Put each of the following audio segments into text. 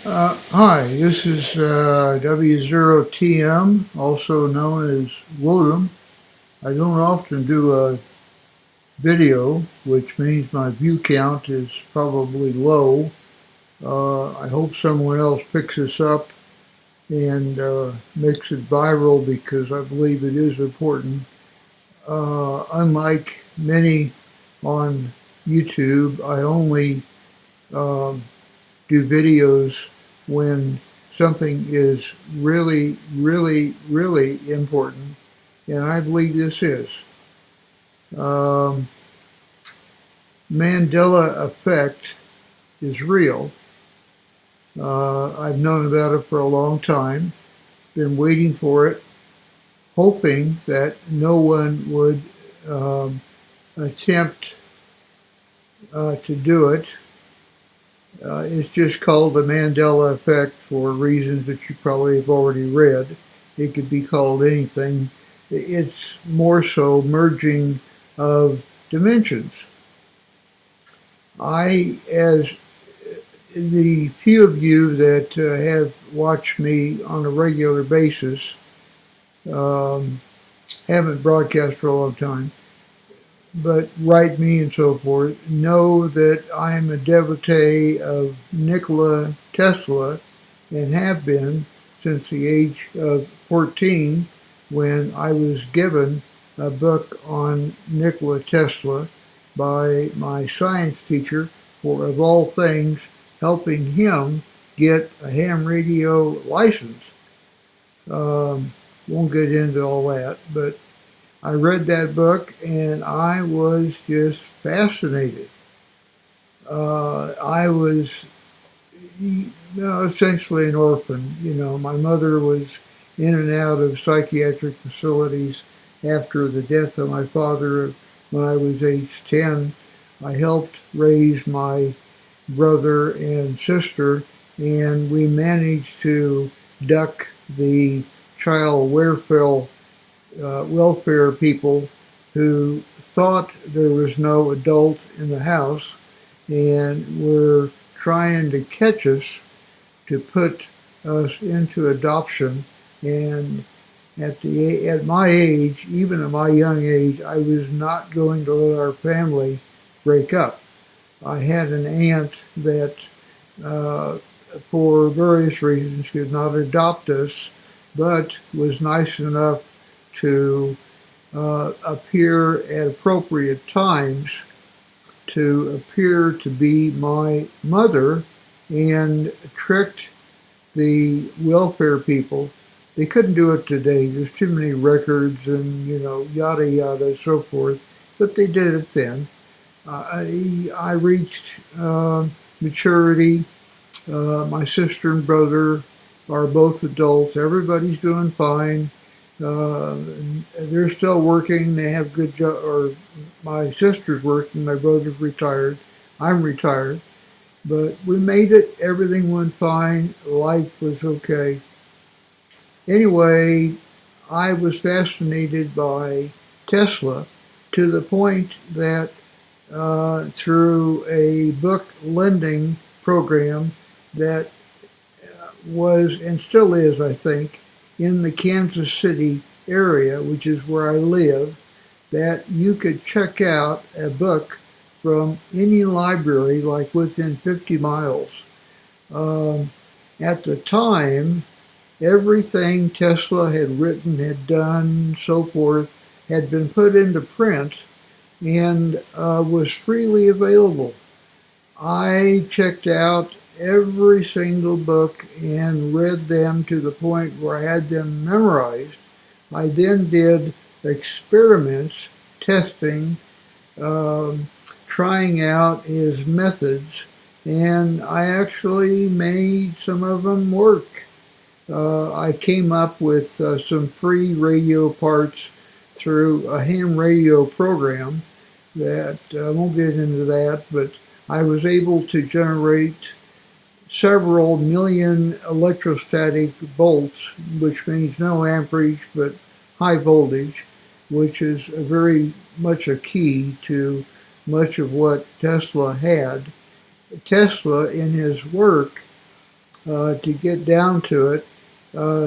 Hi, this is W0TM, also known as Wotem. I don't often do a video, which means my view count is probably low. I hope someone else picks this up and makes it viral because I believe it is important. Unlike many on YouTube, I only um, do videos when something is really, really, really important, and I believe this is. Um, Mandela effect is real. I've known about it for a long time, been waiting for it, hoping that no one would um, attempt to do it. It's just called the Mandela effect for reasons that you probably have already read. It could be called anything. It's more so merging of dimensions. As the few of you that have watched me on a regular basis, um, haven't broadcast for a long time, but write me and so forth, know that I am a devotee of Nikola Tesla and have been since the age of 14 when I was given a book on Nikola Tesla by my science teacher for, of all things, helping him get a ham radio license. Um, won't get into all that, but I read that book and I was just fascinated. I was essentially an orphan. My mother was in and out of psychiatric facilities after the death of my father when I was age 10. I helped raise my brother and sister, and we managed to duck the child welfare people who thought there was no adult in the house and were trying to catch us to put us into adoption. And at my age, even at my young age, I was not going to let our family break up. I had an aunt that, uh, for various reasons, could not adopt us, but was nice enough to appear at appropriate times to appear to be my mother and tricked the welfare people. They couldn't do it today. There's too many records and, yada yada, so forth. But they did it then. I reached maturity. My sister and brother are both adults. Everybody's doing fine. Uh, they're still working. They have good job. Or my sister's working. My brother's retired. I'm retired. But we made it. Everything went fine. Life was okay. Anyway, I was fascinated by Tesla to the point that through a book lending program that was and still is, I think, in the Kansas City area, which is where I live, that you could check out a book from any library, like within 50 miles. Um, at the time, everything Tesla had written, had done, so forth, had been put into print and was freely available. I checked out every single book and read them to the point where I had them memorized. I then did experiments, testing, um, trying out his methods, and I actually made some of them work. I came up with some free radio parts through a ham radio program that I won't get into that, but I was able to generate several million electrostatic volts, which means no amperage but high voltage, which is a very much a key to much of what Tesla had. Tesla, in his work, to get down to it,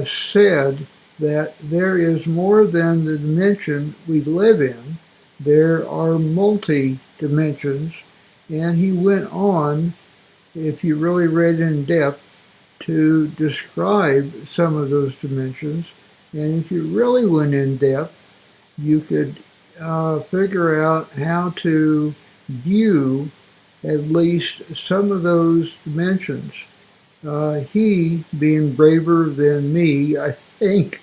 said that there is more than the dimension we live in. There are multi-dimensions. And he went on, if you really read in depth, to describe some of those dimensions. And if you really went in depth, you could figure out how to view at least some of those dimensions. He, being braver than me, I think,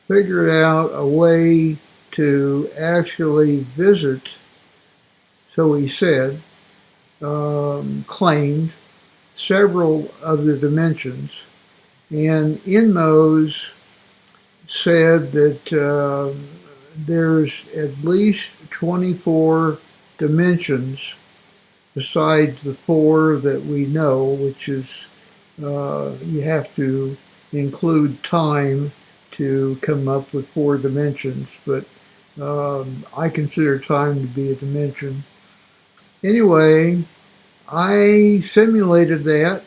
figured out a way to actually visit, so he said, claimed several of the dimensions, and in those said that there's at least 24 dimensions besides the four that we know, which is you have to include time to come up with four dimensions, but I consider time to be a dimension. Anyway, I simulated that.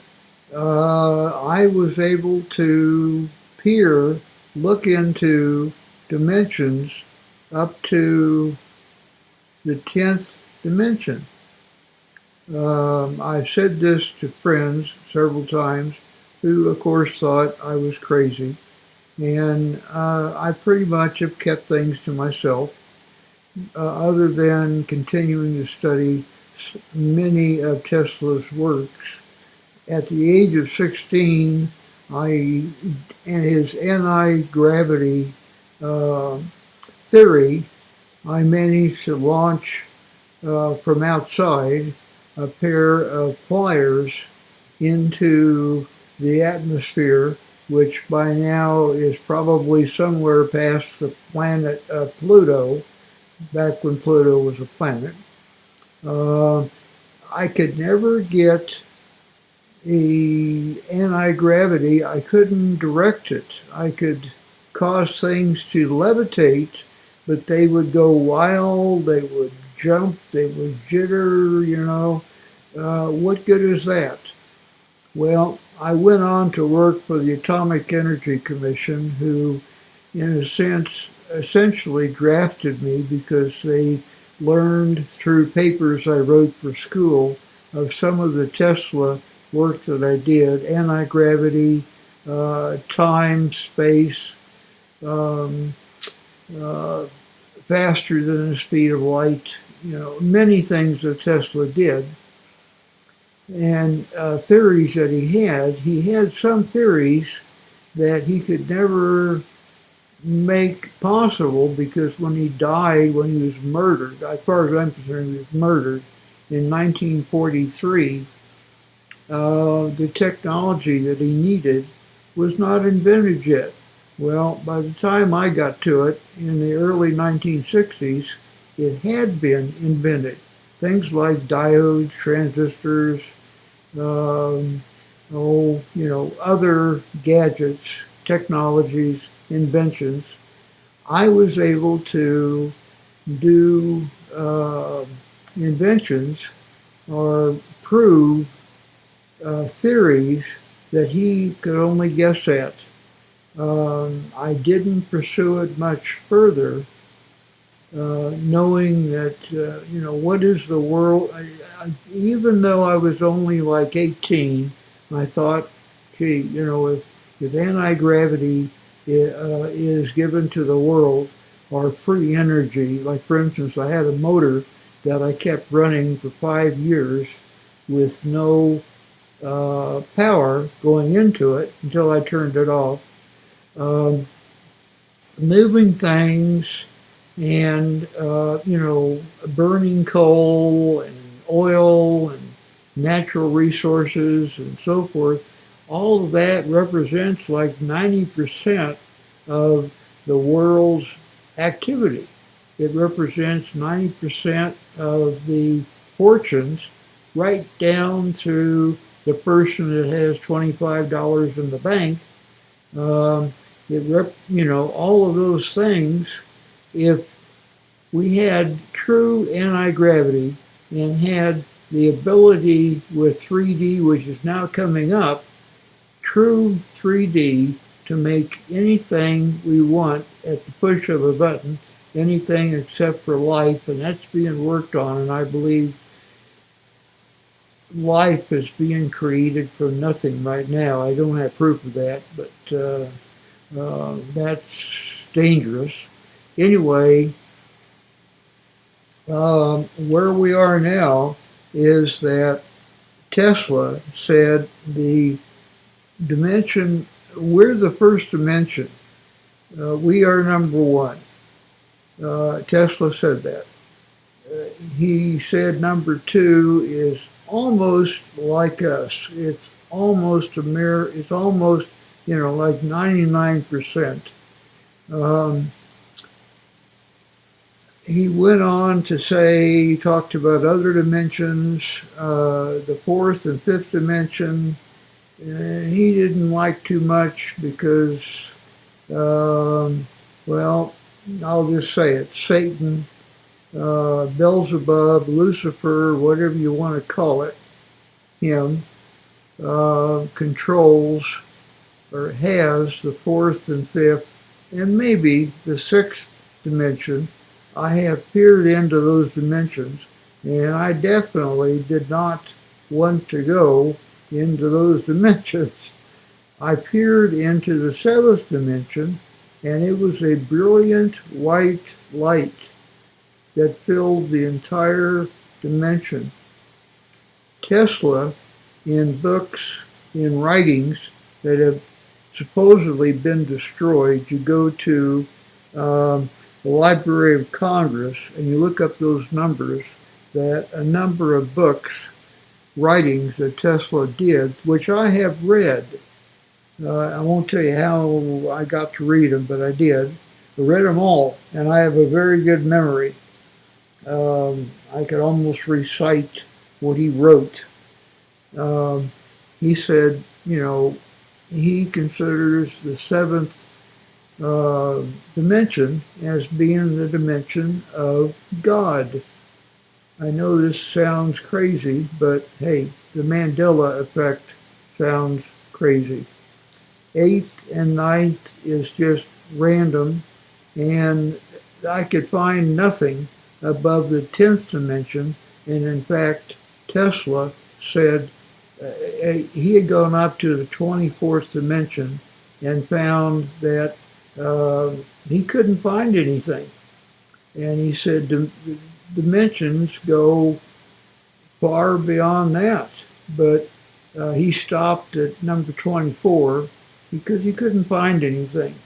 I was able to look into dimensions up to the 10th dimension. I've said this to friends several times who, of course, thought I was crazy. And I pretty much have kept things to myself, other than continuing to study many of Tesla's works. At the age of 16, and his anti-gravity theory, I managed to launch from outside a pair of pliers into the atmosphere, which by now is probably somewhere past the planet Pluto, back when Pluto was a planet. I could never get the anti-gravity. I couldn't direct it. I could cause things to levitate, but they would go wild, they would jump, they would jitter, what good is that? Well, I went on to work for the Atomic Energy Commission, who, in a sense, essentially drafted me because they learned through papers I wrote for school of some of the Tesla work that I did, anti-gravity, time, space, faster than the speed of light, many things that Tesla did. And theories that he had some theories that he could never make possible, because when he died, when he was murdered, as far as I'm concerned, he was murdered in 1943, the technology that he needed was not invented yet. Well, by the time I got to it in the early 1960s, it had been invented. Things like diodes, transistors, other gadgets, technologies, inventions. I was able to do inventions or prove theories that he could only guess at. I didn't pursue it much further, knowing that, what is the world? Even though I was only like 18, I thought, gee, if anti-gravity is given to the world, or free energy, like for instance, I had a motor that I kept running for 5 years with no power going into it until I turned it off. Moving things and, burning coal and oil and natural resources and so forth, all of that represents like 90% of the world's activity. It represents 90% of the fortunes, right down to the person that has $25 in the bank. All of those things, if we had true anti-gravity and had the ability with 3D, which is now coming up, true 3D to make anything we want at the push of a button, anything except for life, and that's being worked on, and I believe life is being created from nothing right now. I don't have proof of that, but that's dangerous. Anyway, where we are now is that Tesla said the dimension, we're the first dimension. We are number one. Tesla said that. He said number two is almost like us. It's almost a mirror. It's almost, like 99%. He went on to say, he talked about other dimensions, the fourth and fifth dimension. He didn't like too much because, well, I'll just say it, Satan, Beelzebub, Lucifer, whatever you want to call it, him, controls or has the fourth and fifth and maybe the sixth dimension. I have peered into those dimensions, and I definitely did not want to go into those dimensions. I peered into the seventh dimension, and it was a brilliant white light that filled the entire dimension. Tesla, in books, in writings that have supposedly been destroyed, you go to the Library of Congress and you look up those numbers, that a number of books, writings that Tesla did, which I have read. I won't tell you how I got to read them, but I did. I read them all, and I have a very good memory. I could almost recite what he wrote. He said, he considers the seventh dimension as being the dimension of God. I know this sounds crazy, but hey, the Mandela effect sounds crazy. Eighth and ninth is just random, and I could find nothing above the 10th dimension, and in fact, Tesla said he had gone up to the 24th dimension and found that he couldn't find anything. And he said dimensions go far beyond that, but he stopped at number 24 because he couldn't find anything.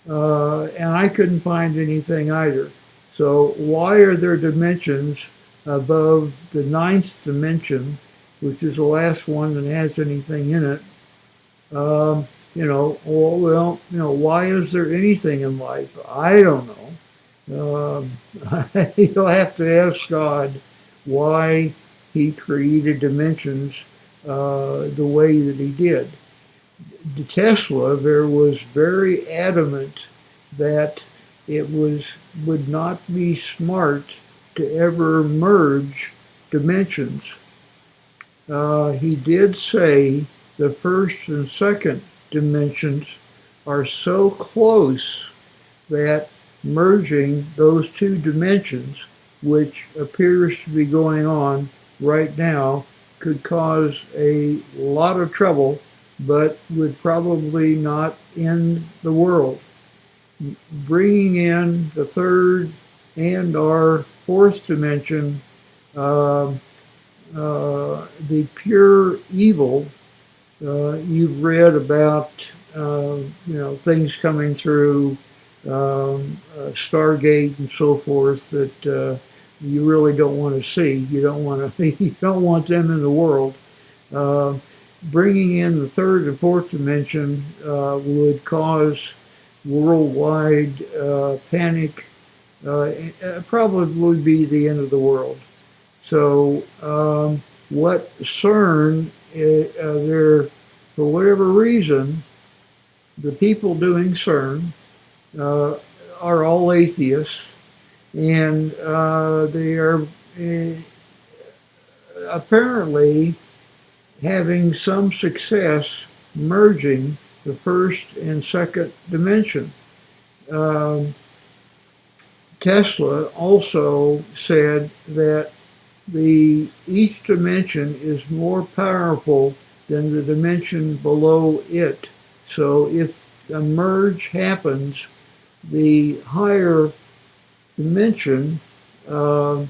And I couldn't find anything either. So why are there dimensions above the ninth dimension, which is the last one that has anything in it? Why is there anything in life? I don't know. You'll have to ask God why he created dimensions the way that he did. Tesla there was very adamant that it would not be smart to ever merge dimensions. He did say the first and second dimensions are so close that merging those two dimensions, which appears to be going on right now, could cause a lot of trouble, but would probably not end the world. Bringing in the third and our fourth dimension, the pure evil, you've read about, things coming through Stargate and so forth that you really don't want to see. You don't want to. You don't want them in the world. Bringing in the third and fourth dimension would cause worldwide panic. Probably would be the end of the world. So what CERN, for whatever reason, the people doing CERN are all atheists, and they are apparently having some success merging the first and second dimension. Um, Tesla also said that each dimension is more powerful than the dimension below it. So if a merge happens, the higher dimension uh,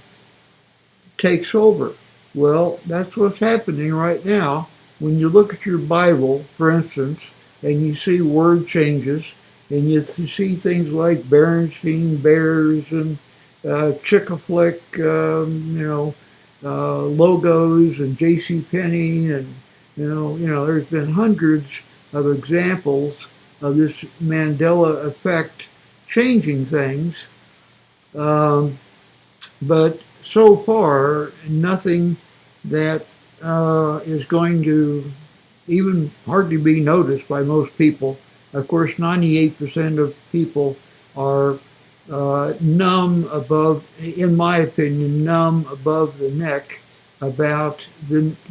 takes over. Well, that's what's happening right now. When you look at your Bible, for instance, and you see word changes, and you see things like Berenstein Bears and Chick-a-Flick, logos and J.C. Penney, and there's been hundreds of examples of this Mandela effect changing things. Um, but so far, nothing that is going to even hardly be noticed by most people. Of course, 98% of people are numb above, in my opinion, numb above the neck about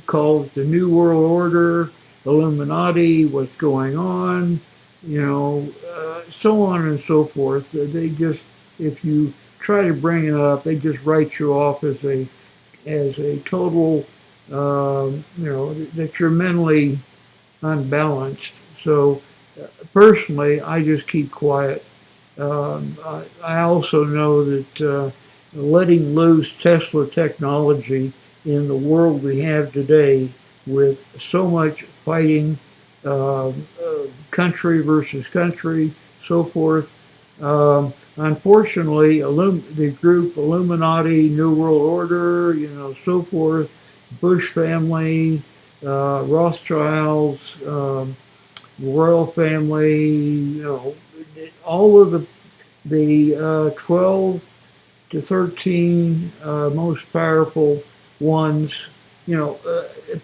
called the New World Order, Illuminati, what's going on, so on and so forth. They just, if you try to bring it up, they just write you off as a total, that you're mentally unbalanced. So personally, I just keep quiet. I also know that letting loose Tesla technology in the world we have today, with so much fighting, country versus country, so forth. Unfortunately, the group Illuminati, New World Order, so forth, Bush family, Rothschilds, royal family, all of the 12 to 13 most powerful ones.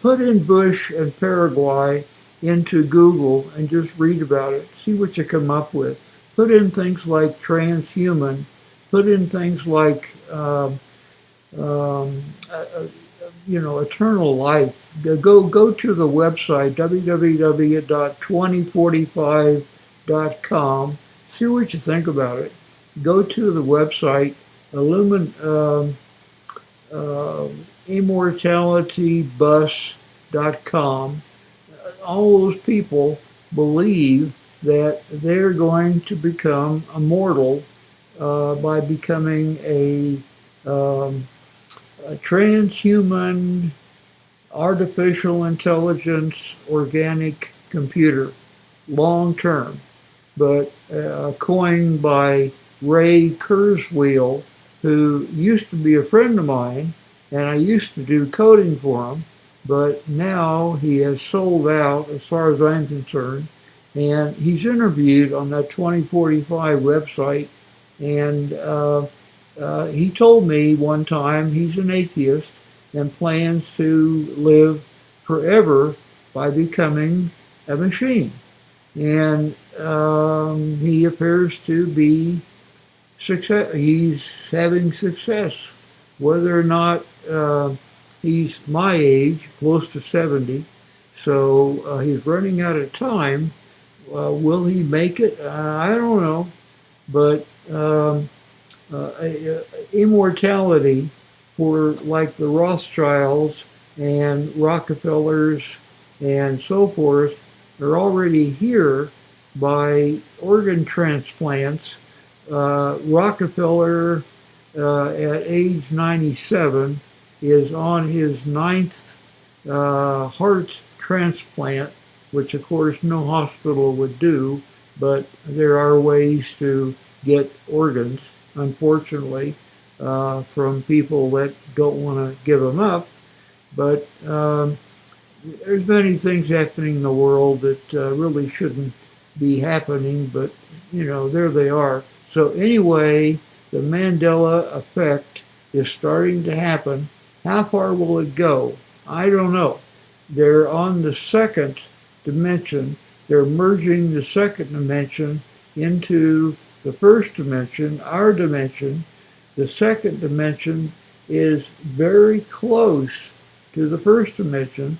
Put in Bush and Paraguay into Google and just read about it. See what you come up with. Put in things like transhuman. Put in things like um, uh, eternal life. Go to the website www.2045.com. See what you think about it. Go to the website immortalitybus.com. All those people believe that they're going to become immortal by becoming a transhuman artificial intelligence organic computer long term, but coined by Ray Kurzweil, who used to be a friend of mine, and I used to do coding for him, but now he has sold out as far as I'm concerned, and he's interviewed on that 2045 website, and he told me one time he's an atheist and plans to live forever by becoming a machine. And he appears to be success. He's having success. Whether or not he's my age, close to 70, so he's running out of time. Will he make it? I don't know. But immortality for like the Rothschilds and Rockefellers and so forth are already here by organ transplants. Rockefeller at age 97 is on his ninth heart transplant, which of course no hospital would do, but there are ways to get organs, unfortunately, from people that don't want to give them up. But there's many things happening in the world that really shouldn't be happening, but there they are. So anyway, the Mandela effect is starting to happen. How far will it go? I don't know. They're on the second dimension. They're merging the second dimension into the first dimension, our dimension. The second dimension is very close to the first dimension,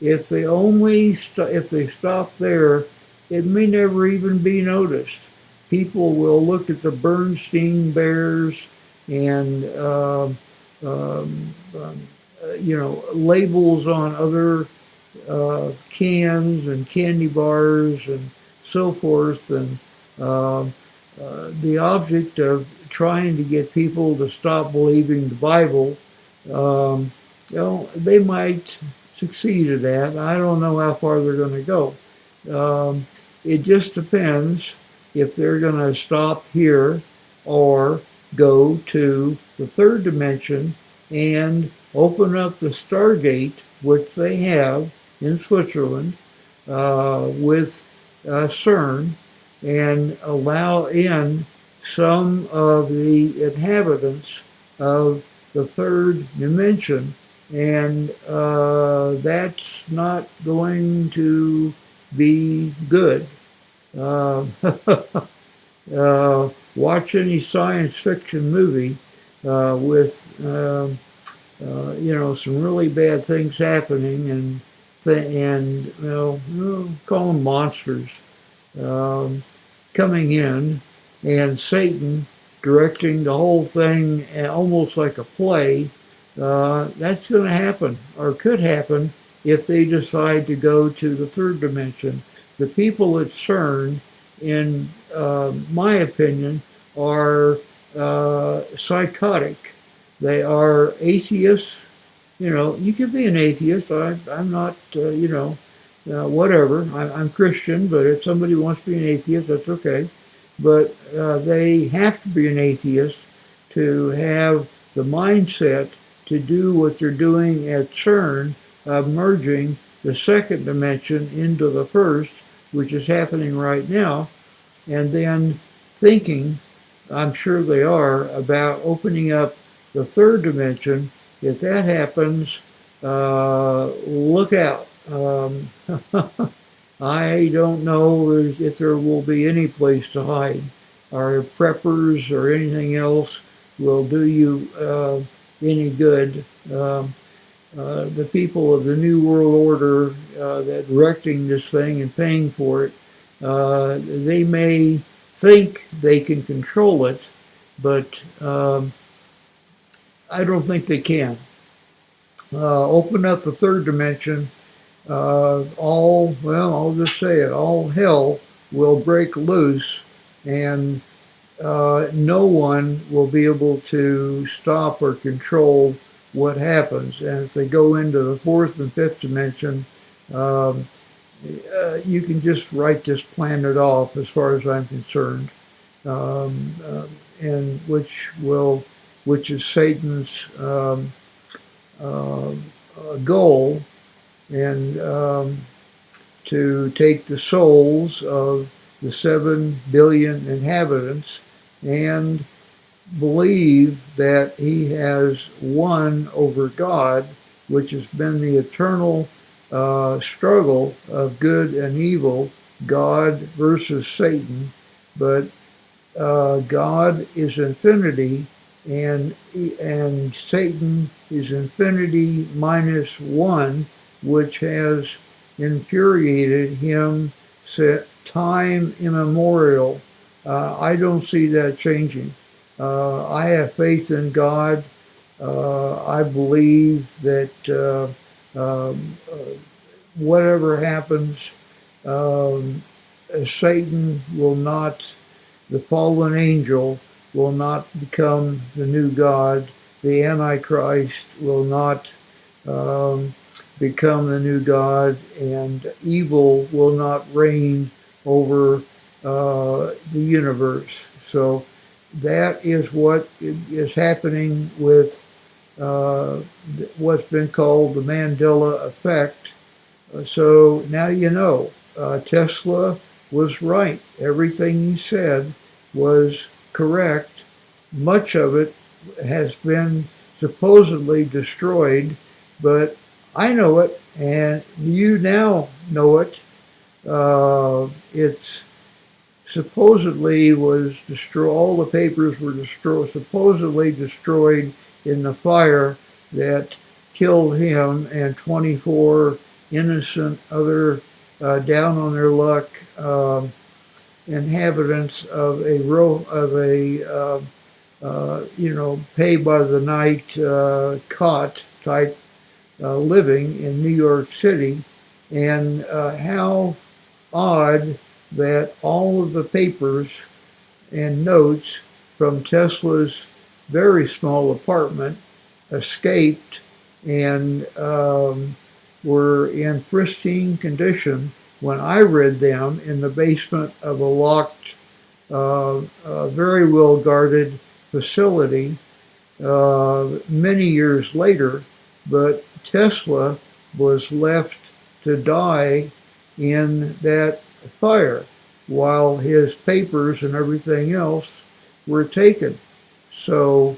If they only if they stop there, it may never even be noticed. People will look at the Bernstein Bears and labels on other cans and candy bars and so forth, and uh, the object of trying to get people to stop believing the Bible. Um, they might succeed at that. I don't know how far they're going to go. Um, it just depends if they're going to stop here or go to the third dimension and open up the Stargate, which they have in Switzerland with CERN, and allow in some of the inhabitants of the third dimension. And that's not going to be good. Uh, watch any science fiction movie with some really bad things happening, and call them monsters um, coming in, and Satan directing the whole thing almost like a play. That's going to happen, or could happen, if they decide to go to the third dimension. The people at CERN, in my opinion, are psychotic. They are atheists. You can be an atheist. I'm not, whatever. I'm Christian, but if somebody wants to be an atheist, that's okay. But they have to be an atheist to have the mindset to do what they're doing at CERN, of merging the second dimension into the first, which is happening right now, and then thinking, I'm sure they are, about opening up the third dimension. If that happens, look out. I don't know if there will be any place to hide. Our preppers or anything else will do you any good. The people of the New World Order that are directing this thing and paying for it, they may think they can control it, but I don't think they can. Open up the third dimension, I'll just say it, all hell will break loose, and no one will be able to stop or control what happens. And if they go into the fourth and fifth dimension, um, you can just write this planet off, as far as I'm concerned, um, uh, and which is Satan's uh, goal, and to take the souls of the 7 billion inhabitants and believe that he has won over God, which has been the eternal struggle of good and evil, God versus Satan. But God is infinity, and Satan is infinity minus one, which has infuriated him time immemorial. I don't see that changing. I have faith in God. I believe that whatever happens, um, Satan will not, the fallen angel will not become the new God. The Antichrist will not um, become the new God, and evil will not reign over the universe. So that is what is happening with uh, what's been called the Mandela effect. So now you know. Tesla was right. Everything he said was correct. Much of it has been supposedly destroyed, but I know it, and you now know it. It's supposedly was destroyed. All the papers were destroyed, supposedly destroyed in the fire that killed him and 24 innocent, other down on their luck inhabitants of a pay by the night cot type living in New York City, and how odd that all of the papers and notes from Tesla's very small apartment escaped and were in pristine condition when I read them in the basement of a locked, very well guarded facility many years later. But Tesla was left to die in that fire while his papers and everything else were taken. So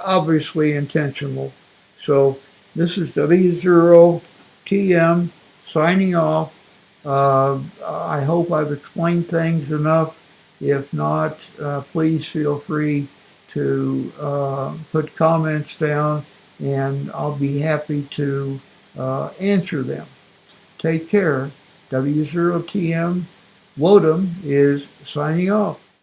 obviously intentional. So this is W0TM signing off. I hope I've explained things enough. If not, please feel free to put comments down, and I'll be happy to answer them. Take care. W0TM Woדם is signing off.